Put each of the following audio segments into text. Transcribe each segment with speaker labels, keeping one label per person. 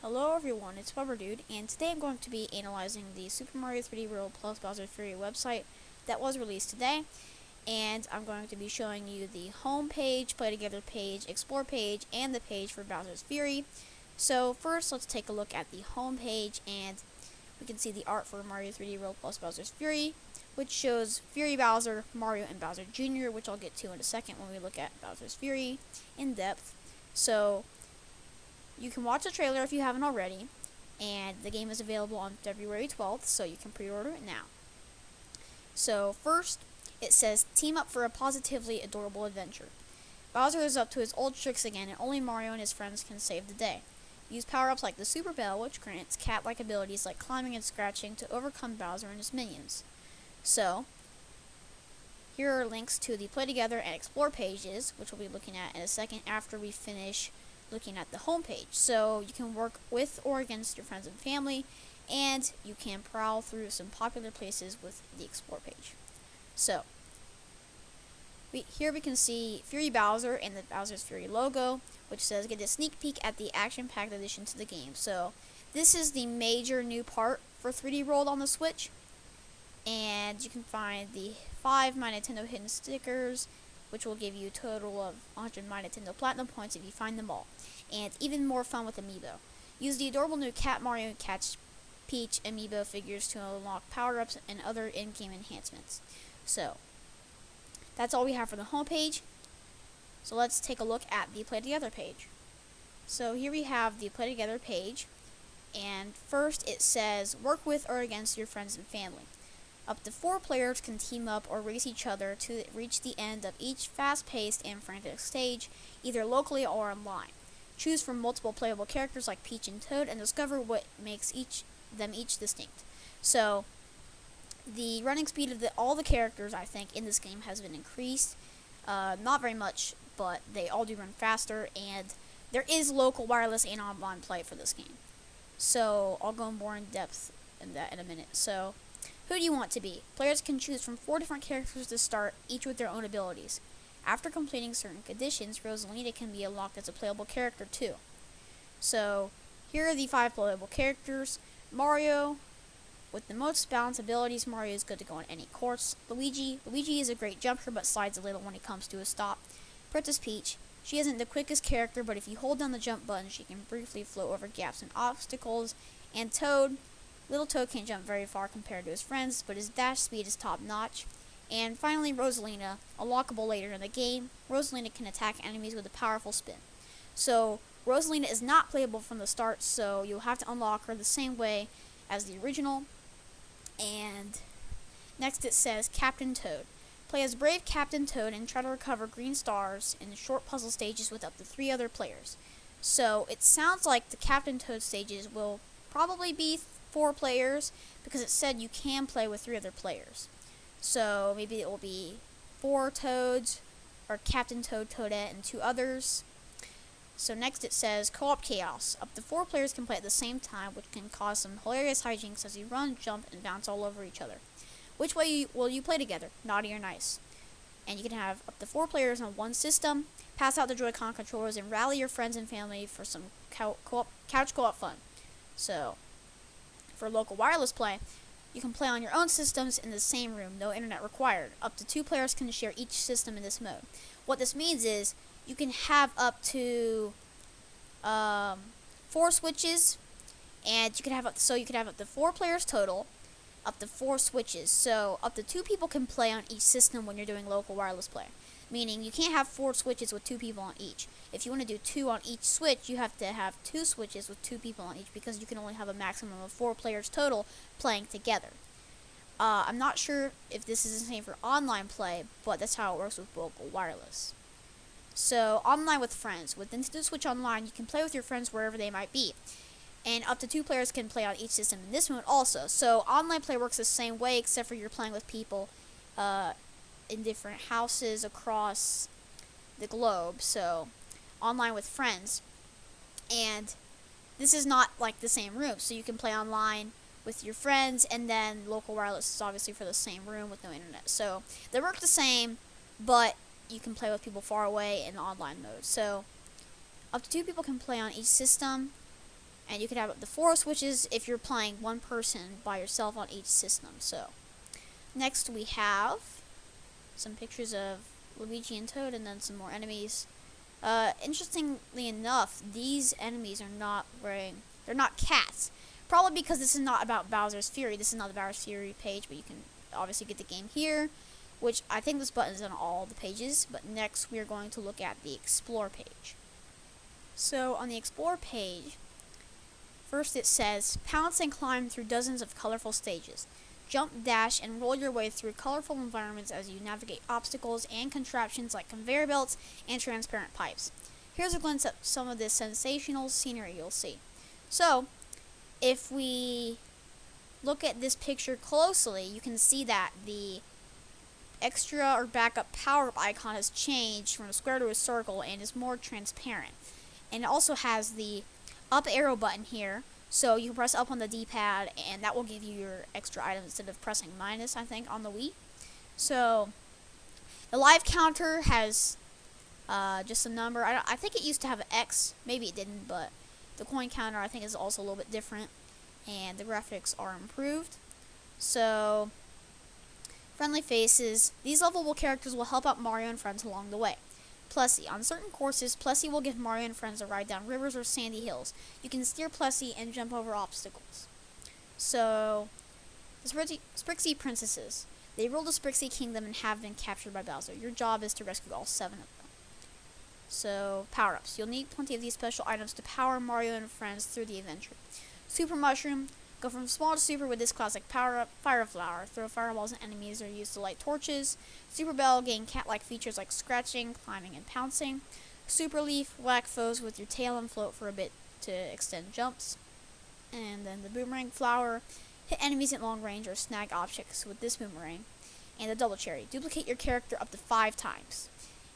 Speaker 1: Hello everyone, it's Bubberdude, and today I'm going to be analyzing the Super Mario 3D World plus Bowser's Fury website that was released today, and I'm going to be showing you the home page, play together page, explore page, and the page for Bowser's Fury. So first, let's take a look at the home page, and we can see the art for Mario 3D World plus Bowser's Fury, which shows Fury Bowser, Mario, and Bowser Jr., which I'll get to in a second when we look at Bowser's Fury in depth. So you can watch the trailer if you haven't already, and the game is available on February 12th, so you can pre-order it now. So first, it says, team up for a positively adorable adventure. Bowser is up to his old tricks again, and only Mario and his friends can save the day. Use power-ups like the Super Bell, which grants cat-like abilities like climbing and scratching to overcome Bowser and his minions. So, here are links to the Play Together and Explore pages, which we'll be looking at in a second after we finish looking at the home page. So you can work with or against your friends and family, and you can prowl through some popular places with the Explore page. So here we can see Fury Bowser and the Bowser's Fury logo, which says get a sneak peek at the action-packed addition to the game. So this is the major new part for 3D World on the Switch, and you can find the 5 My Nintendo hidden stickers, which will give you a total of 100 My Nintendo Platinum points if you find them all, and even more fun with Amiibo. Use the adorable new Cat Mario and Cat Peach Amiibo figures to unlock power-ups and other in-game enhancements. So, that's all we have for the homepage. So let's take a look at the Play Together page. So here we have the Play Together page, and first it says, work with or against your friends and family. Up to 4 players can team up or race each other to reach the end of each fast-paced and frantic stage, either locally or online. Choose from multiple playable characters like Peach and Toad and discover what makes them each distinct. So, the running speed of all the characters, I think, in this game has been increased. Not very much, but they all do run faster, and there is local wireless and online play for this game. So, I'll go more in depth in that in a minute. So, who do you want to be? Players can choose from 4 different characters to start, each with their own abilities. After completing certain conditions, Rosalina can be unlocked as a playable character too. So, here are the 5 playable characters. Mario, with the most balanced abilities, Mario is good to go on any course. Luigi is a great jumper but slides a little when he comes to a stop. Princess Peach, she isn't the quickest character, but if you hold down the jump button, she can briefly float over gaps and obstacles. And Toad, Little Toad can't jump very far compared to his friends, but his dash speed is top notch. And finally, Rosalina, unlockable later in the game. Rosalina can attack enemies with a powerful spin. So, Rosalina is not playable from the start, so you'll have to unlock her the same way as the original. And next it says Captain Toad. Play as brave Captain Toad and try to recover green stars in short puzzle stages with up to 3 other players. So, it sounds like the Captain Toad stages will probably be 4 players, because it said you can play with 3 other players. So maybe it will be 4 Toads, or Captain Toad, Toadette, and 2 others. So next it says Co-op Chaos. Up to 4 players can play at the same time, which can cause some hilarious hijinks as you run, jump, and bounce all over each other. Which way will you play together, naughty or nice? And you can have up to 4 players on one system, pass out the Joy-Con controllers, and rally your friends and family for some couch co-op fun. So, for local wireless play, you can play on your own systems in the same room, no internet required. Up to 2 players can share each system in this mode. What this means is you can have up to 4 switches, and you can have up to 4 players total, up to 4 switches. So up to 2 people can play on each system when you're doing local wireless play. Meaning you can't have 4 switches with 2 people on each. If you want to do 2 on each switch, you have to have 2 switches with 2 people on each, because you can only have a maximum of 4 players total playing together. I'm not sure if this is the same for online play, but that's how it works with local wireless. So, online with friends. With Nintendo Switch Online, you can play with your friends wherever they might be. And up to 2 players can play on each system in this mode also. So, online play works the same way, except for you're playing with people in different houses across the globe. So, online with friends. And this is not like the same room, so you can play online with your friends, and then local wireless is obviously for the same room with no internet. So they work the same, but you can play with people far away in online mode. So up to 2 people can play on each system, And you can have up to 4 switches if you're playing one person by yourself on each system. So, next we have some pictures of Luigi and Toad, and then some more enemies. Interestingly enough, these enemies are they're not cats. Probably because this is not about Bowser's Fury. This is not the Bowser's Fury page, but you can obviously get the game here, which I think this button is on all the pages. But next we are going to look at the Explore page. So on the Explore page, first it says, pounce and climb through dozens of colorful stages. Jump, dash, and roll your way through colorful environments as you navigate obstacles and contraptions like conveyor belts and transparent pipes. Here's a glimpse at some of this sensational scenery you'll see. So, if we look at this picture closely, you can see that the extra or backup power-up icon has changed from a square to a circle and is more transparent. And it also has the up arrow button here, so you can press up on the D-pad and that will give you your extra items instead of pressing minus, I think, on the Wii. So the live counter has just a number. I think it used to have an X, maybe it didn't, but the coin counter I think is also a little bit different, and the graphics are improved. So, friendly faces. These lovable characters will help out Mario and friends along the way. Plessy. On certain courses, Plessy will give Mario and friends a ride down rivers or sandy hills. You can steer Plessy and jump over obstacles. So, the Sprixie Princesses. They rule the Sprixie Kingdom and have been captured by Bowser. Your job is to rescue all 7 of them. So, power-ups. You'll need plenty of these special items to power Mario and friends through the adventure. Super Mushroom. Go from small to super with this classic power-up. Fire Flower. Throw fireballs at enemies or use to light torches. Super Bell. Gain cat-like features like scratching, climbing, and pouncing. Super Leaf. Whack foes with your tail and float for a bit to extend jumps. And then the Boomerang Flower. Hit enemies at long range or snag objects with this boomerang. And the Double Cherry. Duplicate your character up to 5 times.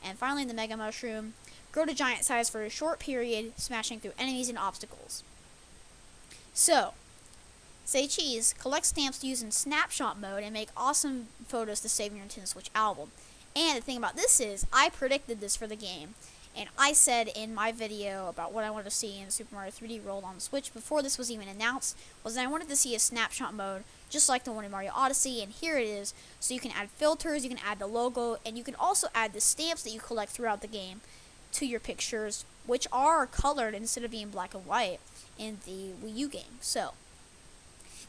Speaker 1: And finally, the Mega Mushroom. Grow to giant size for a short period, smashing through enemies and obstacles. So, say cheese, collect stamps used in snapshot mode and make awesome photos to save in your Nintendo Switch album. And the thing about this is, I predicted this for the game, and I said in my video about what I wanted to see in Super Mario 3D World on the Switch before this was even announced, was that I wanted to see a snapshot mode just like the one in Mario Odyssey, and here it is. So you can add filters, you can add the logo, and you can also add the stamps that you collect throughout the game to your pictures, which are colored instead of being black and white in the Wii U game. So,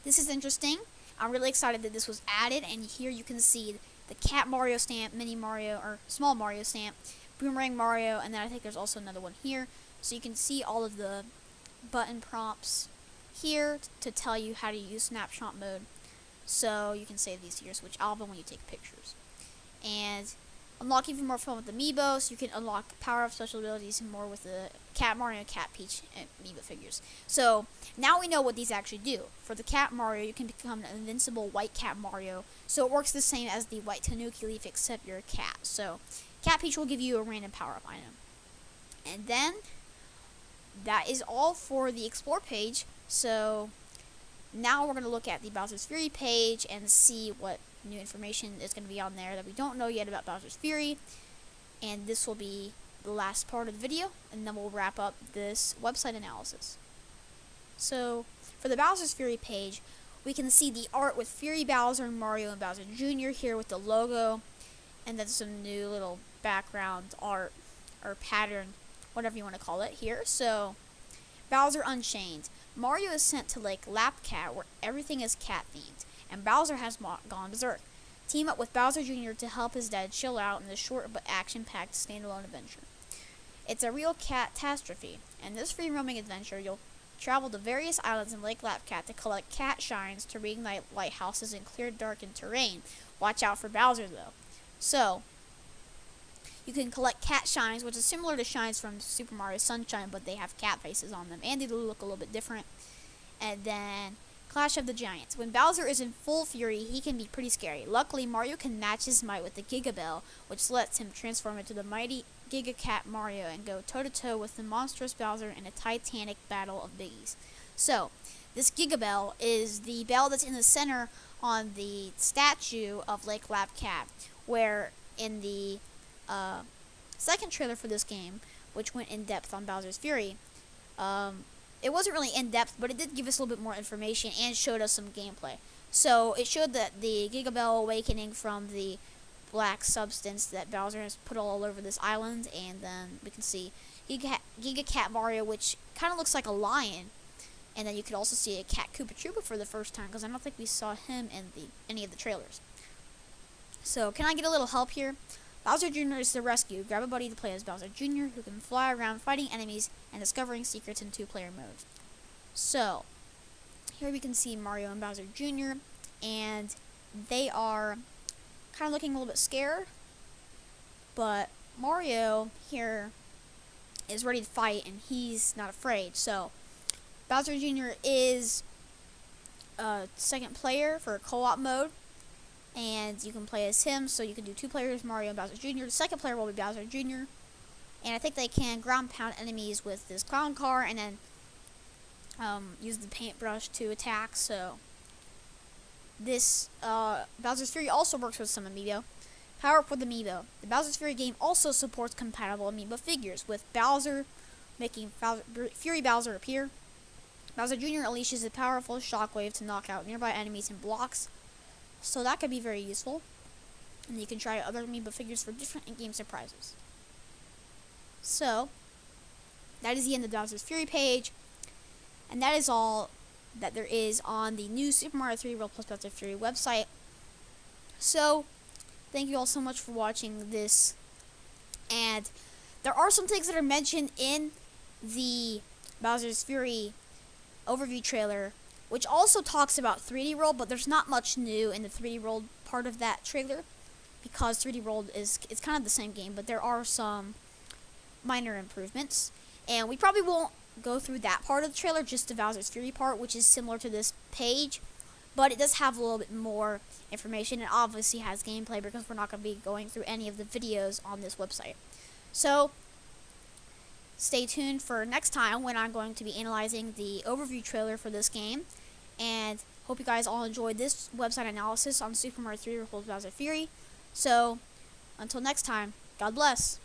Speaker 1: this is interesting. I'm really excited that this was added, and here you can see the Cat Mario stamp, Mini Mario, or Small Mario stamp, Boomerang Mario, and then I think there's also another one here. So you can see all of the button prompts here to tell you how to use snapshot mode. So you can save these to your Switch album when you take pictures. And unlock even more fun with Amiibo, you can unlock power-up special abilities and more with the Cat Mario and Cat Peach Amiibo figures. So, now we know what these actually do. For the Cat Mario, you can become an invincible white Cat Mario, so it works the same as the white Tanuki Leaf except you're a cat. So, Cat Peach will give you a random power-up item. And then, that is all for the Explore page. So, now we're going to look at the Bowser's Fury page and see what new information is going to be on there that we don't know yet about Bowser's Fury, and this will be the last part of the video, and then we'll wrap up this website analysis. So, for the Bowser's Fury page, we can see the art with Fury Bowser and Mario and Bowser Jr. here with the logo, and then some new little background art, or pattern, whatever you want to call it here. So, Bowser Unchained. Mario is sent to Lake Lapcat, where everything is cat-themed, and Bowser has gone berserk. Team up with Bowser Jr. to help his dad chill out in this short but action-packed standalone adventure. It's a real catastrophe. In this free-roaming adventure, you'll travel to various islands in Lake Lapcat to collect cat shines to reignite lighthouses and clear darkened terrain. Watch out for Bowser, though. So, you can collect cat shines, which is similar to shines from Super Mario Sunshine, but they have cat faces on them, and they look a little bit different. And then Clash of the Giants. When Bowser is in full fury, he can be pretty scary. Luckily, Mario can match his might with the Giga Bell, which lets him transform into the mighty Giga Cat Mario and go toe-to-toe with the monstrous Bowser in a titanic battle of biggies. So, this Giga Bell is the bell that's in the center on the statue of Lake Lapcat, where in the second trailer for this game, which went in depth on Bowser's Fury, it wasn't really in depth, but it did give us a little bit more information and showed us some gameplay. So it showed that the Giga Bell awakening from the black substance that Bowser has put all over this island, and then we can see Giga Cat Mario, which kind of looks like a lion, and then you could also see a Cat Koopa Troopa for the first time, because I don't think we saw him in any of the trailers. So can I get a little help here? Bowser Jr. is the rescue. Grab a buddy to play as Bowser Jr., who can fly around fighting enemies and discovering secrets in two-player mode. So here we can see Mario and Bowser Jr., and they are kind of looking a little bit scared, but Mario here is ready to fight, and he's not afraid. So Bowser Jr. is a second player for co-op mode, and you can play as him, so you can do two players, Mario and Bowser Jr. The second player will be Bowser Jr., and I think they can ground pound enemies with this clown car, and then use the paintbrush to attack. So this Bowser's Fury also works with some amiibo. Power up with amiibo. The Bowser's Fury game also supports compatible amiibo figures, with Bowser making Fury Bowser appear. Bowser Jr. unleashes a powerful shockwave to knock out nearby enemies and blocks, so that could be very useful. And you can try other amiibo figures for different in-game surprises. So that is the end of the Bowser's Fury page, and that is all that there is on the new Super Mario 3D World plus Bowser Fury website. So thank you all so much for watching this, and there are some things that are mentioned in the Bowser's Fury overview trailer, which also talks about 3D World, but there's not much new in the 3D World part of that trailer, because 3D World it's kind of the same game, but there are some minor improvements, and we probably won't go through that part of the trailer, just the Bowser's Fury part, which is similar to this page, but it does have a little bit more information. It obviously has gameplay, because we're not going to be going through any of the videos on this website. So stay tuned for next time, when I'm going to be analyzing the overview trailer for this game, and hope you guys all enjoyed this website analysis on Super Mario 3D World Bowser Fury. So until next time, God bless.